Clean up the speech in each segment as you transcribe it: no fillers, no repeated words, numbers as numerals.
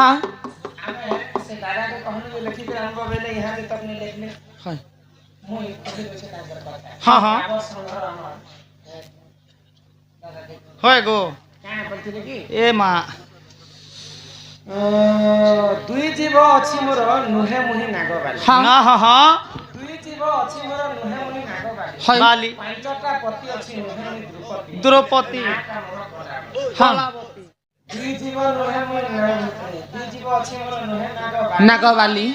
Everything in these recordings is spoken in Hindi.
हाँ हमें से दादा के कहने जो लिखी के हमको बेले यहाँ से तक नहीं लिख ले हाँ मुझे अभी कुछ ना कर पाता हाँ हाँ आवाज संग्रह हमारा दादा के होय गो क्या बोलती लगी ए माँ दुई जीव अछि मोर नुहे मुहि नागबाली हाँ ना हाँ हाँ दुई जीव अछि मोर नुहे मुहि नागबाली बाली पांचटा पति अछि नुहे मुहि द्रौपदी द्रौपदी हाँ दुई जीव नुहे मुहि दुई जीव अछि मोर नुहे नागबाली नागवाली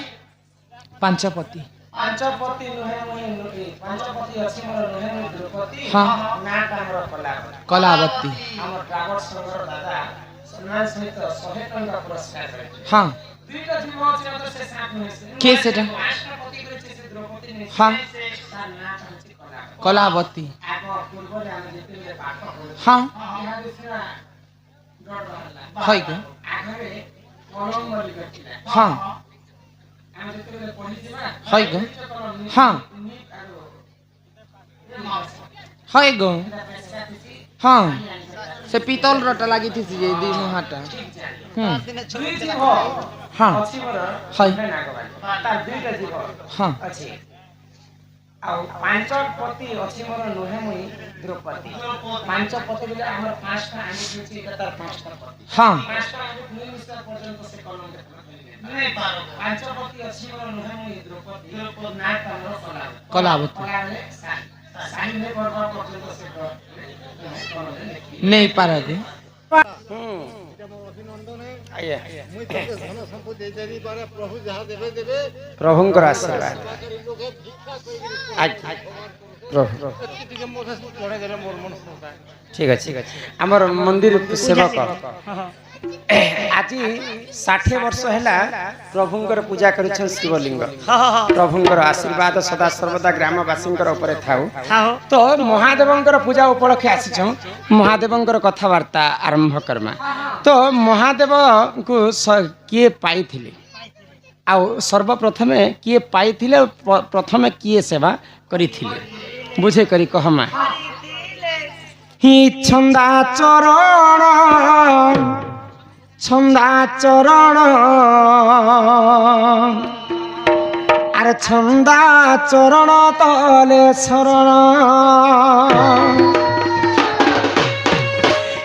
पांचपति पांचपति नुहे मुहि पांचपति अछि मोर नुहे मुहि द्रौपदी हाँ नाक हमर कलावती कलावती हमर ट्रावल संग्रह दादा सम्मान सहित 100 टଙ୍କା पुरस्कार पाइछे हाँ दुईटा जीव अछि तो से साथ में के सेटा राष्ट्रपति करे से द्रौपदी ने हाँ तार नाक अछि कलावती आगो पूर्व रे हम जेते पाठ पढु हाँ यहाँ दिसना डर रहला है गो आगरे कलम मरि गथिला हाँ हम जेते पढि दिबा है गो हाँ है गो हाँ से पीतल रटा लगी थी जे दी मुहाटा दुई जीव हाँ अछि मोर है नागबाली तार दुईटा जीव हाँ अछि आ पांच पति अछि मोर नुहे मुहि द्रौपदी पांच पति बोले हमर पांचटा आनी अछि तार पांचटा पति हाँ पांचटा आनी मुहि मिस्टर पर्यंत से कलम नहीं पारो पांच पति अछि मोर नुहे मुहि द्रौपदी नाक हमर कलावती साइन नहीं करबा पर्यंत से नहीं पारा गो आइए मुई तके धन संपत्ति दे देबी पारे प्रभु जहा देबे देबे प्रभुंकर आशीर्वाद लोके भिक्षा कइरी आज प्रभु टिके मोठे पढे देले मोर मन सुनता ठीक है हमर मंदिर सेवक आज 60 वर्ष हैला प्रभुंकर पूजा करिछन शिवलिंग प्रभुंकर आशीर्वाद सदा सर्वदा ग्रामवासींकर ऊपर थाउ तो महादेवंकर पूजा उपलक्षे आसीछन महादेवंकर कथावार्ता आरंभ करमा तो महादेव को किए पाइथिले आ सर्वप्रथमे किए पाइथिले प्रथमे किए सेवा करिथिले बुझे करी कहमा हि छंदा चरण आरे छंदा चरण तले शरण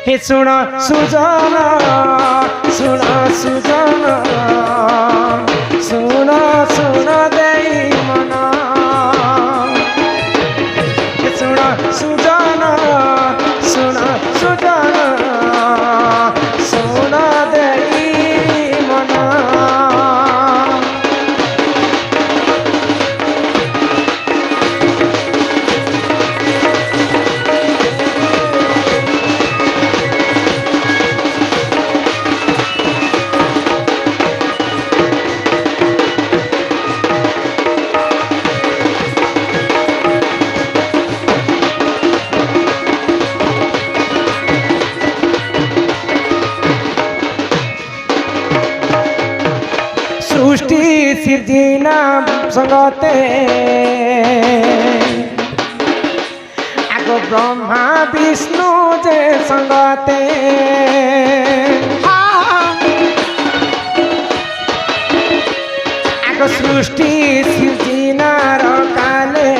हे सुन सुजन सुन सुजन सुन सुन देई मन हे सुन सुजन सुन सुजन सुन देई मन सृष्टि सिर्जना संगते आगो ब्रह्मा विष्णु जे संगते आगो सृष्टि सिर्जनार काले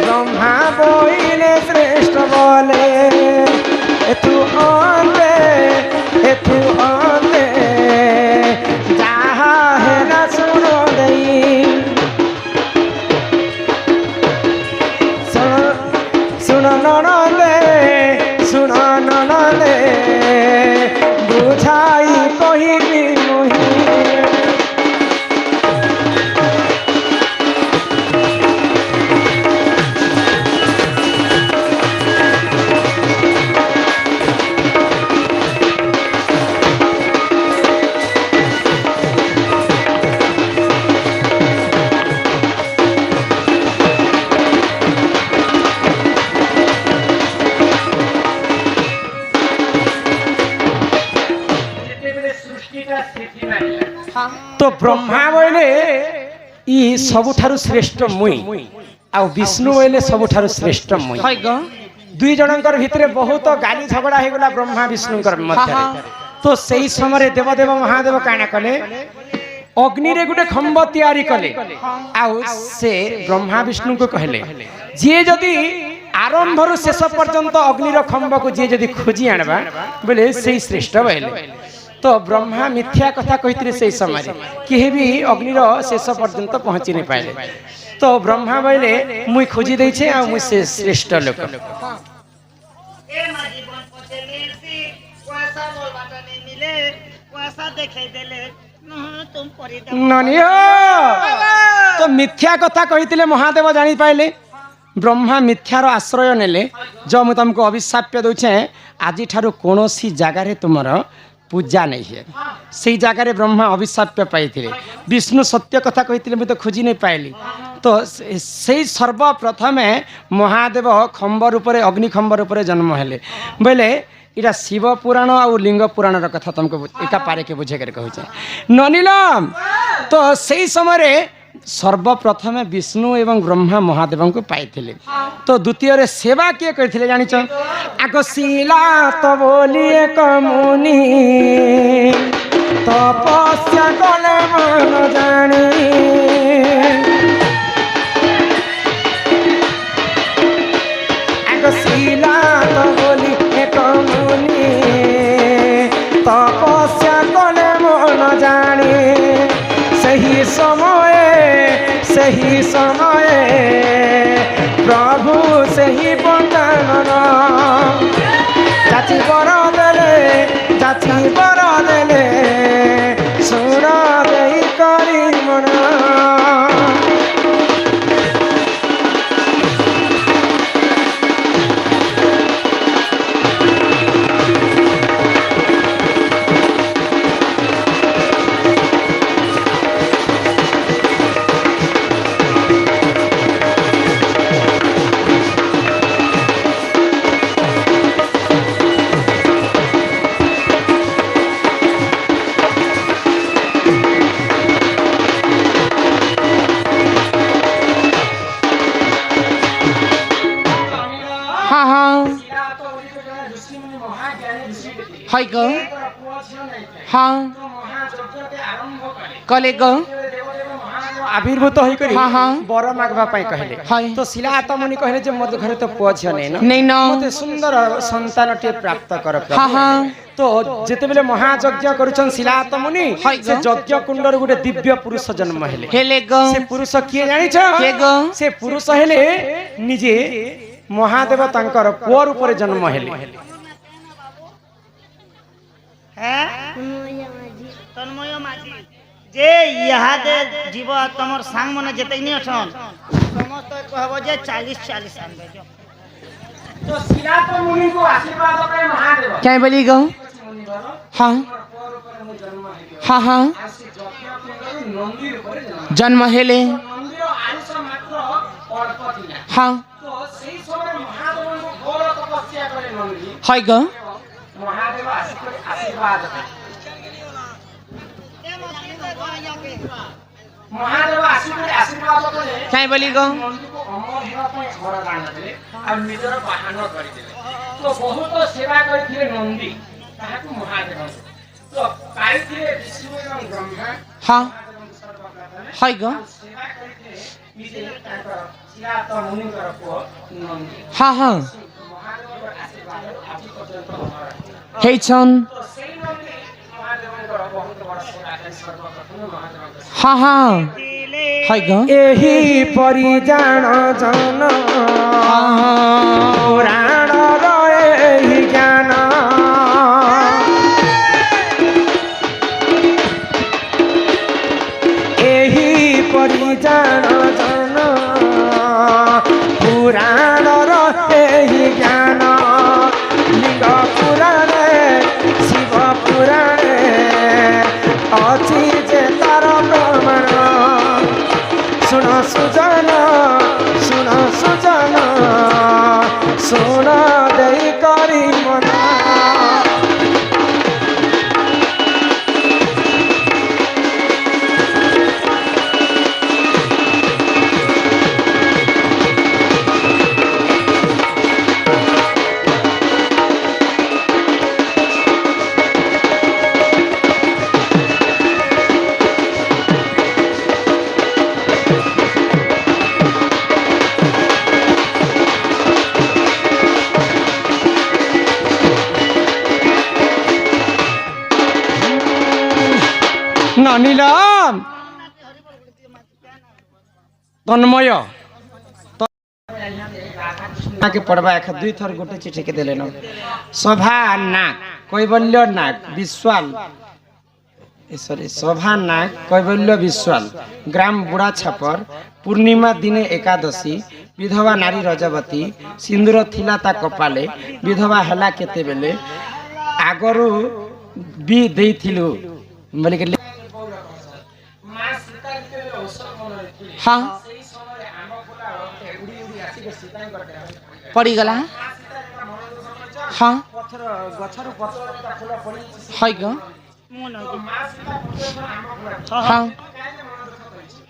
ब्रह्मा बोइले श्रेष्ठ बोले एतु अंते एतु अंते जहा है ना सुनो दई सुनो ननदे सुनो ननदे बुझाई कहिबी मोहि तो ब्रह्मा बोले ई सबुठारु श्रेष्ठ मुई आ विष्णु बोले सबुठारु श्रेष्ठ मुई दुई जनकर भितरे बहुत गाली झगड़ा हे गला ब्रह्मा विष्णुकर मध्य तो सही समय देवदेव महादेव काना कले अग्नि रे गुटे खंब तैयारी कले आउ से ब्रह्मा विष्णु को कहले जे जदि आरंभ रु शेष पर्यंत अग्निर खंब को जे जदि खोजी आनबा बोले से श्रेष्ठ बोले तो ब्रह्मा मिथ्या कथा कहते से समय केही भी अग्निर शेष पर्यंत पहुंची नहीं पाइले तो ब्रह्मा बोले मुई खोजी दै छे आ मुई से श्रेष्ठ लोक ए माजी बन पचेली सी पैसा बोलबाटा नहीं मिले पैसा देखे देले तुम परी ननी तो मिथ्या कथा कहते महादेव जानी पाइले ब्रह्मा मिथ्यार आश्रय नेले जो मुझे तुमको अभिशाप्य दूचे आज ठारू कौन सी जगार तुमर पूजा नहीं है से जगार ब्रह्मा अभिशाप्य पाई विष्णु सत्य कथा कहते मुझे खोजी नहीं पाइली तो से सर्वप्रथमे महादेव खंब रूप अग्नि खंब रूप जन्म हेले बोले इटा शिव पुराण और लिंग पुराण कथा तुमको एका पारे के बुझे कर कहूँ ननीलम तो से समय सर्वप्रथमे विष्णु एवं ब्रह्मा महादेव को पाई तो द्वितीय रे सेवा किए करथिले जानिछ आगो शिला तो बोली एक मुनि तपस्या कले मन जानी आगो शिला तो बोली एक मुनि तपस्या कले मन जानी सही समय प्रभु सही बंधन जाची बर देले सुन दे करी मन है ग हाँ कले ग आविर्भूत होई करी हाँ हाँ बर मागवा पाई कहले हाय तो शिलात मुनि कहले जे मोर घरे तो पुआ छिया नै न नहीं न मते सुंदर संतान टे प्राप्त कर हाँ हाँ तो जेते बेले महायज्ञ करूछन शिलात मुनि हाय से यज्ञ कुंडर गुटे दिव्य पुरुष जन्म हेले हेले ग से पुरुष किए जानि छ के ग से पुरुष हेले निजे महादेव तांकर पुआ रूप जन्म हेले तन्मय माझी जे इहादे जीव तमर सांग मने जेतैनी अछन समस्त कहबो जे 40 आनबे जो तो शिलात मुनि को आशीर्वाद करे महादेव क्या बोली ग हाँ हाँ हाँ जन्म हेले हाँ है ग महादेव आशीर्वाद महादेव आशीर्वाद करे क्या बोली ग नंदी को अमर हेवा पय घर दान देले आ निजर वाहन करि देले तो बहुत सेवा करथिले नंदी ताहाकु महादेव तो पाइथिले विष्णु एवं ब्रह्मा हाँ है ग सेवा करथिले निजे ताकर शिलात मुनिकर को नंदी हाँ हाँ महादेव आशीर्वाद आदि पर्यंत हे छन् तो सेही नंदी महादेवଙ୍କର बहुत बड़ सेवा करे सर्वप्रथम महादेव हाँ हाँ है ग एही परिजान जन पुराण रहे ज्ञान एही परिजान जन पुराण रहे ज्ञान लिंग पुराण शिव पुराण अछि जे तार प्रमाण सुन सुजन सुन दे करी मना ନନିଲମ ତନ୍ମୟ के पढ़वा एक दुई थर गोटे चिठी के देले न शोभा नाग कैवल्य नाग विश्वाल सॉरी शोभा नाग कैवल्य विश्वाल ग्राम बुढ़ा छापर पूर्णिमा दिने एकादशी विधवा नारी रजवती सिंदूर थिला ता कपाले विधवा हला केते बेले आगरु भी देइथिलु बोले के हाँ पड़ीगला हाँ है ग हाँ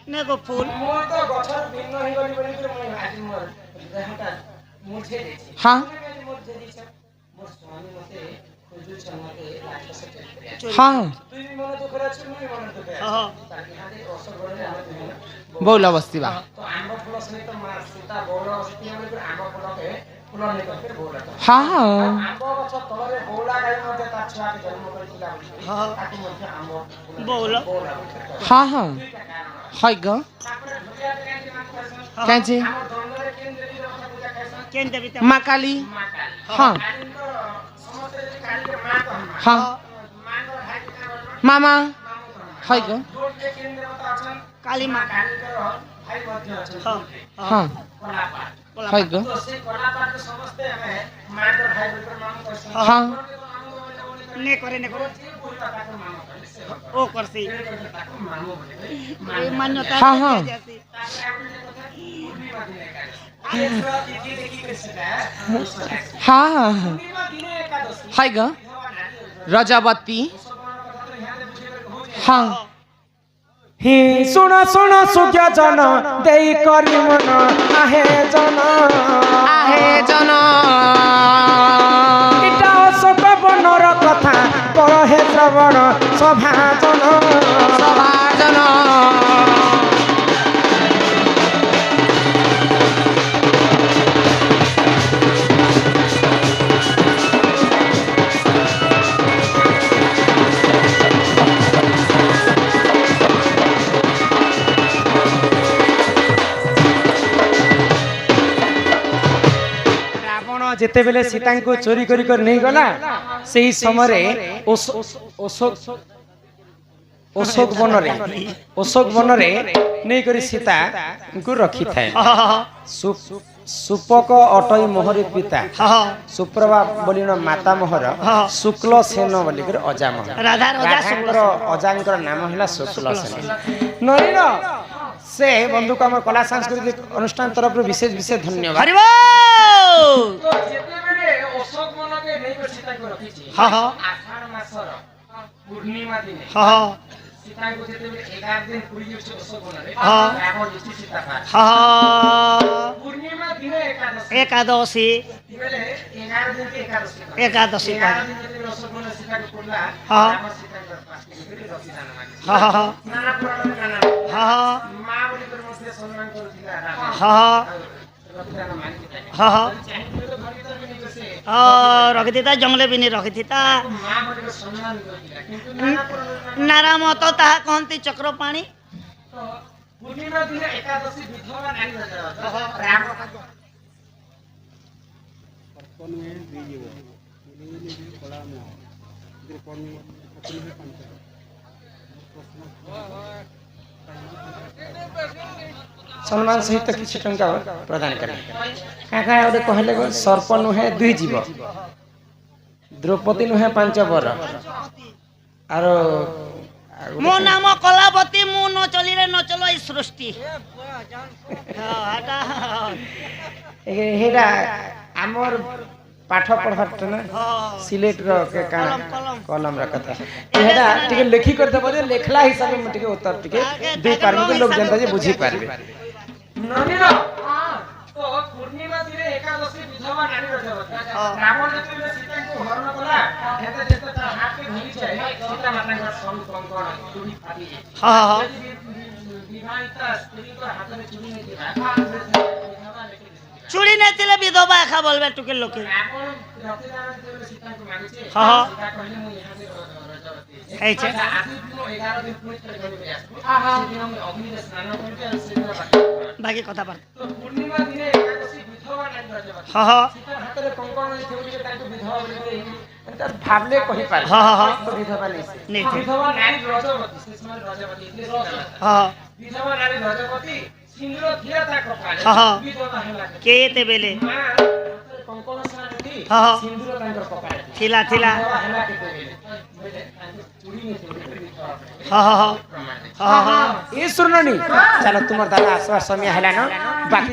नेगो फूल हाँ हाँ बोला बस्ती बा हाँ बोलो हाँ हाँ है ग कैसे केन देवी माँ काली हाँ हाँ मामा है ग काली माँ हाँ है ग हाँ ने करे ओ करसी मान्यता हाँ, हाँ। हाँ है ग रजावती हाँ हे सुन सुन सुख्य जन देई करी मन आहे जन इटा अशोक बनर कथा बड़ हे श्रवण सभा जन जेतेबेले सीता को चोरी करी कर नहीं गला सही समय अशोक वन रे नहीं करी सीता को रखी थाए सुपक अटई मोहरी पिता सुप्रभा बोली माता मोहर शुक्ल सेन बोली अजा मोहर अजांकर नाम है शुक्ल सेन नरीन से बंधु को आम कला सांस्कृतिक अनुष्ठान तरफ विशेष विशेष धन्यवाद पूर्णिमा दिन सीता को 11 दिन पूरी अशोक वन सीता पूर्णिमा दिन एकादशी 11 दिन के एकादशी अशोक वन सीता को पुरला सीता को मां बोली कर मस्ते सम्मान रखिता जंगले भी नहीं रखिता नारा मत ताहा कहती चक्र पाणी पूर्णिमा दिन एकादशी विधवा नारी सम्मान सहित किसी टंका प्रदान करें क्या कहले सर्प नुहे दुई जीव द्रौपदी नुहे 5 बर आर मो नाम कलावती मु न चलिले न चलो ई सृष्टि हेरा आमर पाठ पढ़ार ना सिलेट रो के कलम रखता हेरा टिके लेखी करते बोले लेखला हिसाब में टिके उत्तर टिके दे पारबे तो लोग जनता जे बुझी पारबे ननिरा तो पूर्णिमा दिन एकादशी विधवा नारी रजवती रावण जते सीता को हरण कला हेते जेते तार हाथ के धरी जाए सीता माता का स्वरूप कंकण चूड़ी फाटी हां हां विवाहिता स्त्री को हाथ में चूड़ी नहीं दिया विधवा लेके চুরি নেছিলে বিধবা একা বলবে টুকের লোকে হ্যাঁ ହେଇছে বাকি কথা পার হ্যাঁ হ্যাঁ ভাবলে কহিপারে হ্যাঁ হ্যাঁ বিধবা নেই নেইছে বিধবা নারী রজবতী সে সময় রজবতী হ্যাঁ বিধবা নারী রজবতী সিন্দুর থিয়া তা কপালে হ্যাঁ বিধবা ହେଲା কে তেবেলে কঙ্কଣ ସ୍ନାନଟି হ্যাঁ ସିନ୍ଦୁର ତାଙ୍କର କପାଳେ ଥିଲା ଥିଲା ବିଧବା ହେଲା କେତେବେଳେ ଚୁଡ଼ି ନେଇଥିଲେ হ্যাঁ হ্যাঁ হ্যাঁ হ্যাঁ ଏ ଶୁଣନି ଚାଲ ତୁମର ଦାଦା ଆସିବାର ସମୟ ହେଲାନ ବାକି